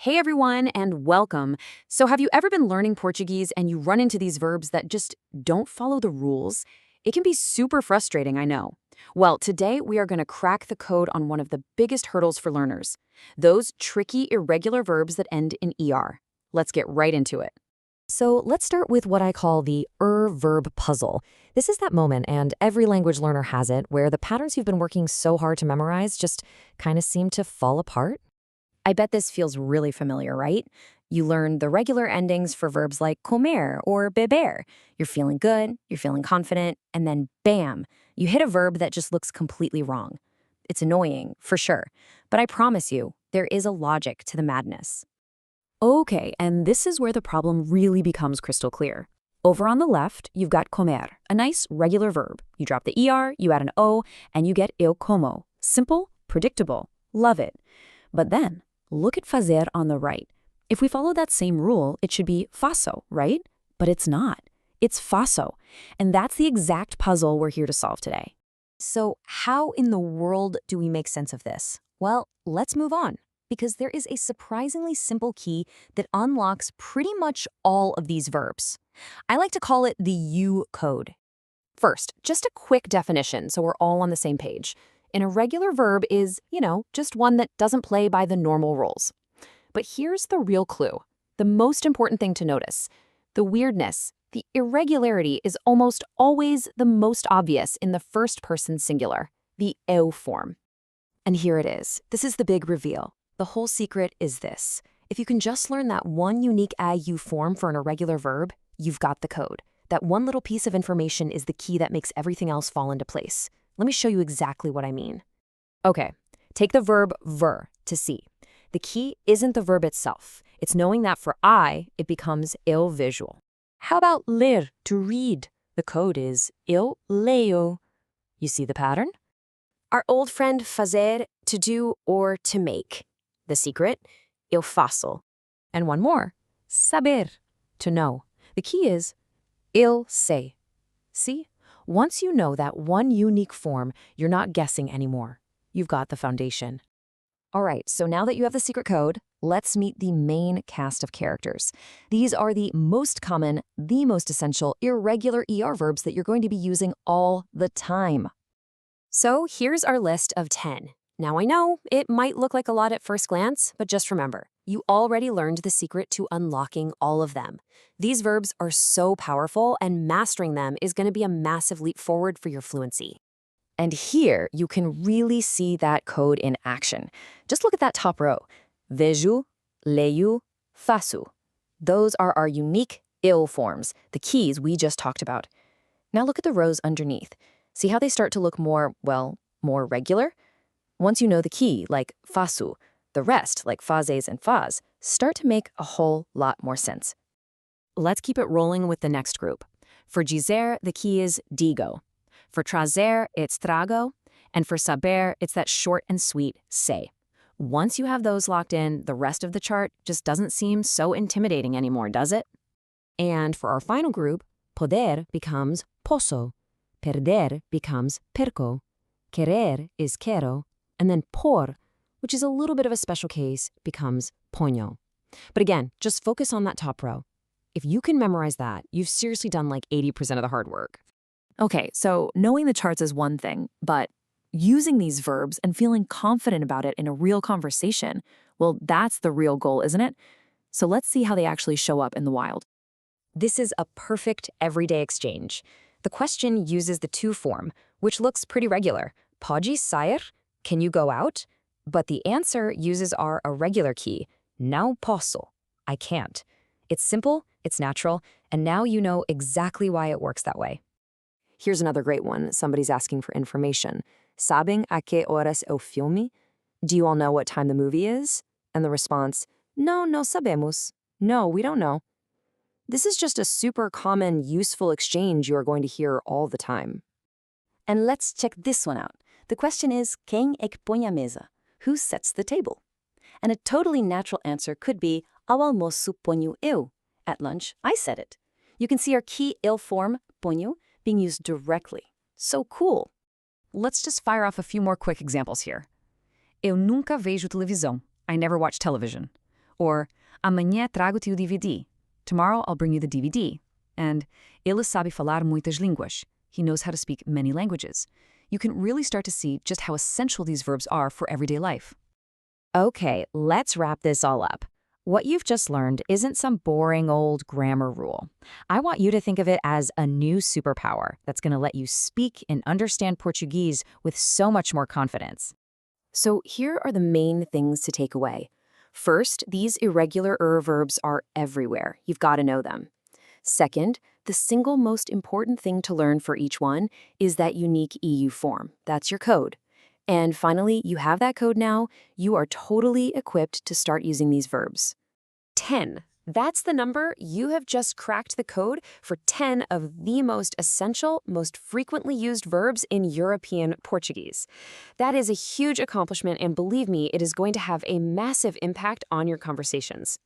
Hey everyone, and welcome. So, have you ever been learning Portuguese and you run into these verbs that just don't follow the rules? It can be super frustrating, I know. Well, today we are going to crack the code on one of the biggest hurdles for learners, those tricky, irregular verbs that end in ER. Let's get right into it. So let's start with what I call the verb puzzle. This is that moment, and every language learner has it, where the patterns you've been working so hard to memorize just kind of seem to fall apart. I bet this feels really familiar, right? You learn the regular endings for verbs like comer or beber. You're feeling good, you're feeling confident, and then bam, you hit a verb that just looks completely wrong. It's annoying, for sure, but I promise you, there is a logic to the madness. Okay, and this is where the problem really becomes crystal clear. Over on the left, you've got comer, a nice regular verb. You drop the ER, you add an O, and you get eu como. Simple, predictable, love it. But then, look at fazer on the right. If we follow that same rule, it should be faço, right? But it's not. It's faço. And that's the exact puzzle we're here to solve today. So how in the world do we make sense of this? Well, let's move on, because there is a surprisingly simple key that unlocks pretty much all of these verbs. I like to call it the U code. First, just a quick definition so we're all on the same page. An irregular verb is, just one that doesn't play by the normal rules. But here's the real clue, the most important thing to notice. The weirdness, the irregularity is almost always the most obvious in the first person singular, the eu form. And here it is. This is the big reveal. The whole secret is this. If you can just learn that one unique eu form for an irregular verb, you've got the code. That one little piece of information is the key that makes everything else fall into place. Let me show you exactly what I mean. Okay, take the verb ver, to see. The key isn't the verb itself. It's knowing that for I, it becomes eu visual. How about ler, to read? The code is eu leio. You see the pattern? Our old friend fazer, to do or to make. The secret, eu faço. And one more, saber, to know. The key is eu sei. See? Once you know that one unique form, you're not guessing anymore. You've got the foundation. All right, so now that you have the secret code, let's meet the main cast of characters. These are the most common, the most essential, irregular ER verbs that you're going to be using all the time. So here's our list of 10. Now I know it might look like a lot at first glance, but just remember, you already learned the secret to unlocking all of them. These verbs are so powerful, and mastering them is going to be a massive leap forward for your fluency. And here, you can really see that code in action. Just look at that top row. Vejo, leio, faço. Those are our unique eu forms, the keys we just talked about. Now look at the rows underneath. See how they start to look more regular? Once you know the key, like faço, the rest, like fazes and faz, start to make a whole lot more sense. Let's keep it rolling with the next group. For dizer, the key is digo. For trazer, it's trago. And for saber, it's that short and sweet sei. Once you have those locked in, the rest of the chart just doesn't seem so intimidating anymore, does it? And for our final group, poder becomes posso. Perder becomes perco. Querer is quero. And then por, which is a little bit of a special case, becomes ponho. But again, just focus on that top row. If you can memorize that, you've seriously done like 80% of the hard work. Okay, so knowing the charts is one thing, but using these verbs and feeling confident about it in a real conversation, well, that's the real goal, isn't it? So let's see how they actually show up in the wild. This is a perfect everyday exchange. The question uses the to form, which looks pretty regular. Pode sair? Can you go out? But the answer uses our irregular key, não posso, I can't. It's simple, it's natural, and now you know exactly why it works that way. Here's another great one. Somebody's asking for information. Sabem a que horas é o filme? Do you all know what time the movie is? And the response, no sabemos. No, we don't know. This is just a super common, useful exchange you are going to hear all the time. And let's check this one out. The question is, quem é que põe a mesa? Who sets the table? And a totally natural answer could be, ao almoço ponho eu. At lunch, I set it. You can see our key il form, ponho, being used directly. So cool. Let's just fire off a few more quick examples here. Eu nunca vejo televisão. I never watch television. Or, amanhã trago-te o DVD. Tomorrow I'll bring you the DVD. And, ele sabe falar muitas línguas. He knows how to speak many languages. You can really start to see just how essential these verbs are for everyday life. Okay, let's wrap this all up. What you've just learned isn't some boring old grammar rule. I want you to think of it as a new superpower that's going to let you speak and understand Portuguese with so much more confidence. So here are the main things to take away. First, these irregular verbs are everywhere. You've got to know them. Second, the single most important thing to learn for each one is that unique EU form. That's your code. And finally, you have that code now. You are totally equipped to start using these verbs. 10. That's the number. You have just cracked the code for 10 of the most essential, most frequently used verbs in European Portuguese. That is a huge accomplishment, and believe me, it is going to have a massive impact on your conversations.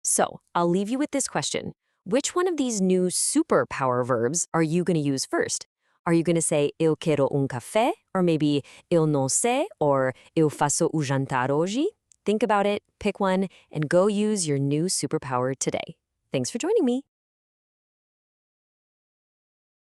So, I'll leave you with this question. Which one of these new superpower verbs are you going to use first? Are you going to say, eu quero café? Or maybe, eu não sei? Or, eu faço o jantar hoje? Think about it, pick one, and go use your new superpower today. Thanks for joining me.